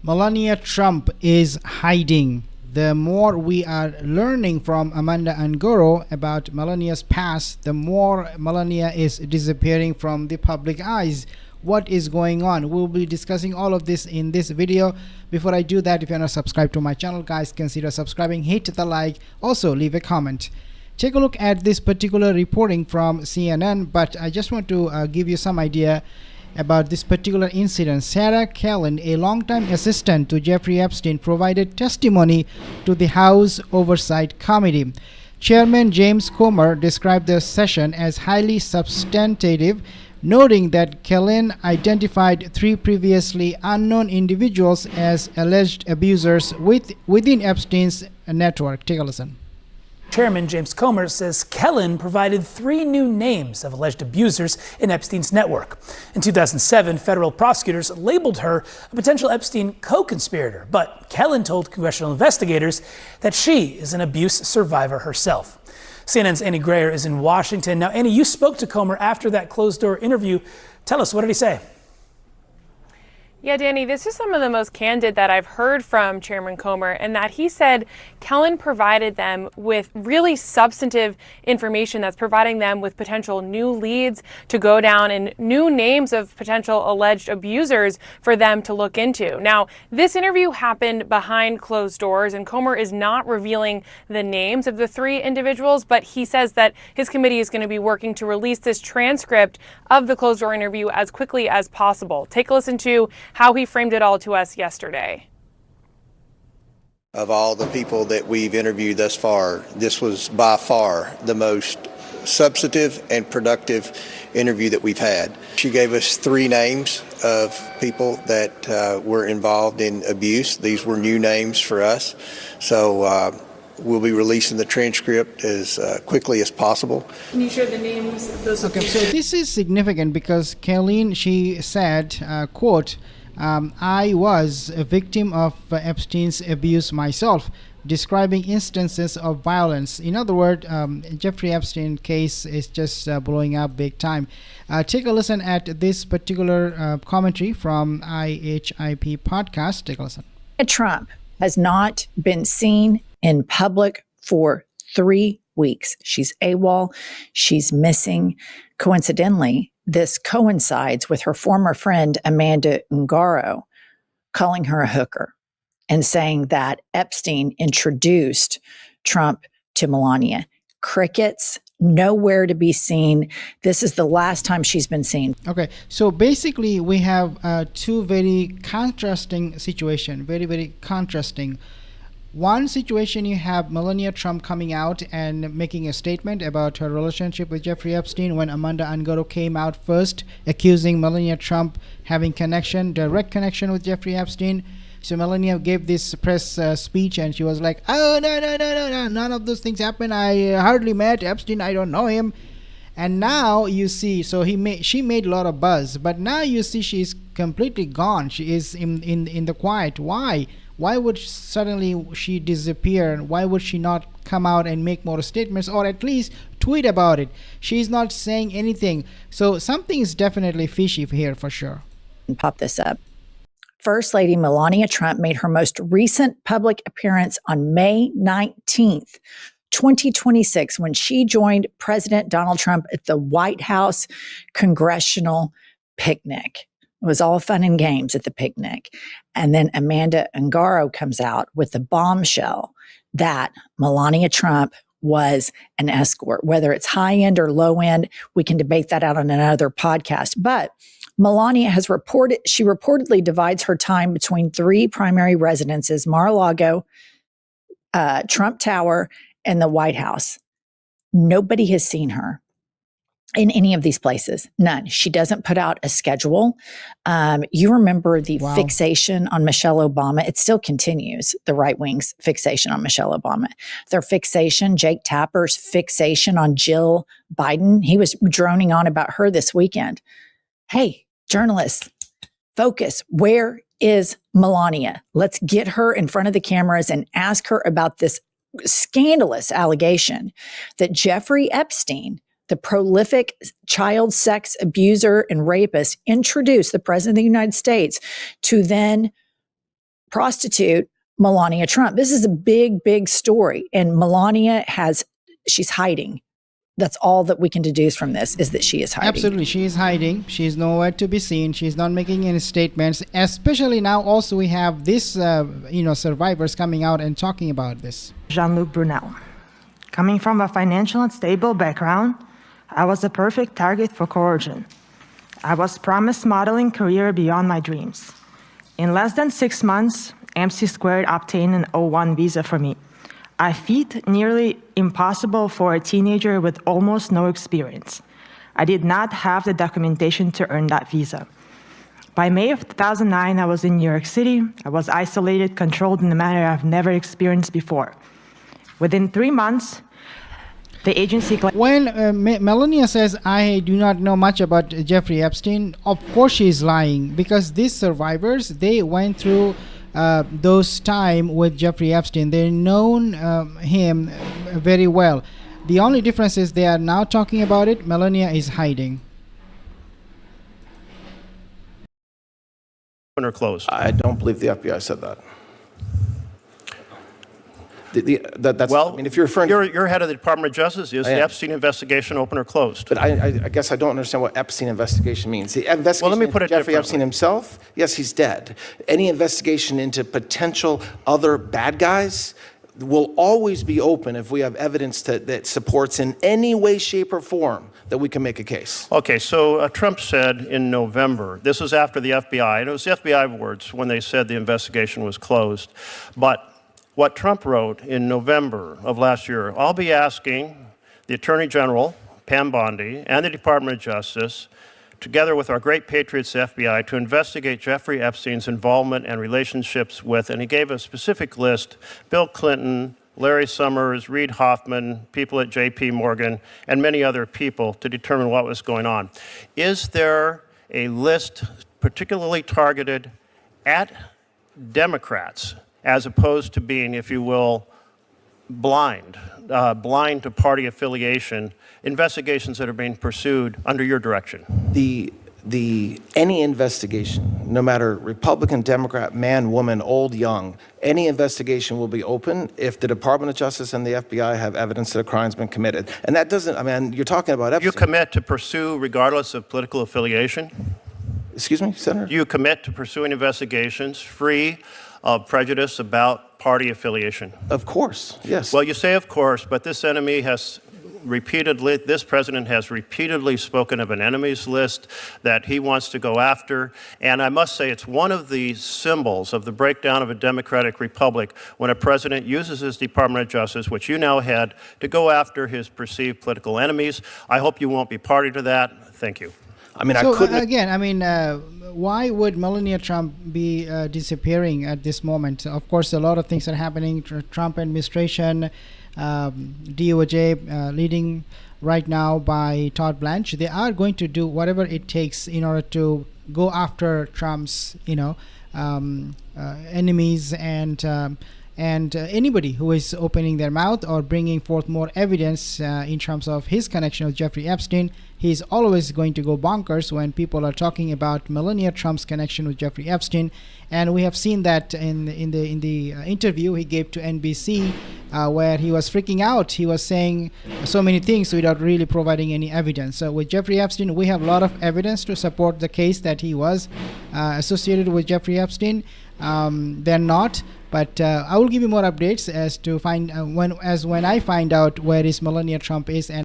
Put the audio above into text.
Melania Trump is hiding. The more we are learning from Amanda Angoro about Melania's past, the more Melania is disappearing from the public eyes. What is going on? We'll be discussing all of this in this video. Before I do that, if you're not subscribed to my channel, guys, consider subscribing, hit the like, also leave a comment. Take a look at this particular reporting from CNN, but I just want to give you some idea about this particular incident. Sarah Kellen, a longtime assistant to Jeffrey Epstein, provided testimony to the House Oversight Committee. Chairman James Comer described the session as highly substantive, noting that Kellen identified 3 previously unknown individuals as alleged abusers within Epstein's network. Take a listen. Chairman James Comer says Kellen provided 3 new names of alleged abusers in Epstein's network. In 2007, federal prosecutors labeled her a potential Epstein co-conspirator, but Kellen told congressional investigators that she is an abuse survivor herself. CNN's Annie Grayer is in Washington. Now, Annie, you spoke to Comer after that closed-door interview. Tell us, what did he say? Yeah, Danny, this is some of the most candid that I've heard from Chairman Comer, and that he said Kellen provided them with really substantive information that's providing them with potential new leads to go down and new names of potential alleged abusers for them to look into. Now, this interview happened behind closed doors, and Comer is not revealing the names of the 3 individuals, but he says that his committee is going to be working to release this transcript of the closed door interview as quickly as possible. Take a listen to how he framed it all to us yesterday. Of all the people that we've interviewed thus far, this was by far the most substantive and productive interview that we've had. She gave us 3 names of people that were involved in abuse. These were new names for us. So we'll be releasing the transcript as quickly as possible. Can you share the names of those? Okay, so this is significant because Kellen, she said, quote, I was a victim of Epstein's abuse myself, describing instances of violence. In other words, Jeffrey Epstein case is just blowing up big time. Take a listen at this particular commentary from IHIP podcast. Take a listen. Trump has not been seen in public for 3 weeks. She's AWOL. She's missing. Coincidentally, this coincides with her former friend, Amanda Ungaro, calling her a hooker and saying that Epstein introduced Trump to Melania. Crickets, nowhere to be seen. This is the last time she's been seen. Okay, so basically we have 2 very contrasting situations, very contrasting. One situation, you have Melania Trump coming out and making a statement about her relationship with Jeffrey Epstein when Amanda Angoro came out first, accusing Melania Trump having direct connection with Jeffrey Epstein. So Melania gave this press speech and she was like, oh, no, none of those things happened. I hardly met Epstein. I don't know him. And now you see, so she made a lot of buzz, but now you see she's completely gone. She is in the quiet. Why? Why would suddenly she disappear? Why would she not come out and make more statements or at least tweet about it? She's not saying anything. So something is definitely fishy here for sure. Pop this up. First Lady Melania Trump made her most recent public appearance on May 19th, 2026, when she joined President Donald Trump at the White House congressional picnic. It was all fun and games at the picnic. And then Amanda Ungaro comes out with the bombshell that Melania Trump was an escort. Whether it's high end or low end, we can debate that out on another podcast. But Melania has she reportedly divides her time between 3 primary residences: Mar-a-Lago, Trump Tower, and the White House. Nobody has seen her in any of these places. None. She doesn't put out a schedule. You remember the fixation on Michelle Obama. It still continues, the right wing's fixation on Michelle Obama. Their fixation, Jake Tapper's fixation on Jill Biden. He was droning on about her this weekend. Hey, journalists, focus. Where is Melania? Let's get her in front of the cameras and ask her about this scandalous allegation that Jeffrey Epstein, the prolific child sex abuser and rapist, introduced the president of the United States to then prostitute Melania Trump. This is a big, big story. And Melania she's hiding. That's all that we can deduce from this, is that she is hiding. Absolutely, she is hiding. She is nowhere to be seen. She's not making any statements. Especially now, also we have this, survivors coming out and talking about this. Jean-Luc Brunel. Coming from a financial and stable background, I was a perfect target for coercion. I was promised modeling career beyond my dreams. In less than 6 months, MC Squared obtained an O1 visa for me. A feat nearly impossible for a teenager with almost no experience. I did not have the documentation to earn that visa. By May of 2009, I was in New York City. I was isolated, controlled in a manner I've never experienced before. Within 3 months, the agency... When Melania says, I do not know much about Jeffrey Epstein, of course she's lying, because these survivors, they went through those time with Jeffrey Epstein. They known him very well. The only difference is they are now talking about it. Melania is hiding. Open or closed? I don't believe the FBI said that. Well, I mean, if you're referring, you're head of the Department of Justice. Is I the am. Epstein investigation open or closed? but I guess I don't understand what Epstein investigation means. The investigation Well, let me put into it Jeffrey Epstein differently. himself, yes, he's dead. Any investigation into potential other bad guys will always be open if we have evidence that supports in any way, shape, or form that we can make a case. Okay, so Trump said in November, this was after the FBI, and it was the FBI words when they said the investigation was closed. But what Trump wrote in November of last year, I'll be asking the Attorney General, Pam Bondi, and the Department of Justice, together with our great patriots, the FBI, to investigate Jeffrey Epstein's involvement and relationships with, and he gave a specific list, Bill Clinton, Larry Summers, Reid Hoffman, people at J.P. Morgan, and many other people to determine what was going on. Is there a list particularly targeted at Democrats as opposed to being, if you will, blind to party affiliation, investigations that are being pursued under your direction? Any investigation, no matter Republican, Democrat, man, woman, old, young, any investigation will be open if the Department of Justice and the FBI have evidence that a crime's been committed. And that doesn't, I mean, you're talking about Epstein. You commit to pursue regardless of political affiliation? Excuse me, Senator? Do you commit to pursuing investigations free of prejudice about party affiliation? Of course, yes. Well, you say of course, but this president has repeatedly spoken of an enemies list that he wants to go after. And I must say, it's one of the symbols of the breakdown of a democratic republic when a president uses his Department of Justice, which you now head, to go after his perceived political enemies. I hope you won't be party to that. Thank you. I mean, So I couldn't. again, I mean, why would Melania Trump be disappearing at this moment? Of course, a lot of things are happening. Trump administration, DOJ leading right now by Todd Blanche. They are going to do whatever it takes in order to go after Trump's, enemies and anybody who is opening their mouth or bringing forth more evidence in terms of his connection with Jeffrey Epstein. He's always going to go bonkers when people are talking about Melania Trump's connection with Jeffrey Epstein, and we have seen that in the interview he gave to NBC, where he was freaking out. He was saying so many things without really providing any evidence. So with Jeffrey Epstein, we have a lot of evidence to support the case that he was associated with Jeffrey Epstein. They're not. But I will give you more updates as to find when I find out where is Melania Trump is and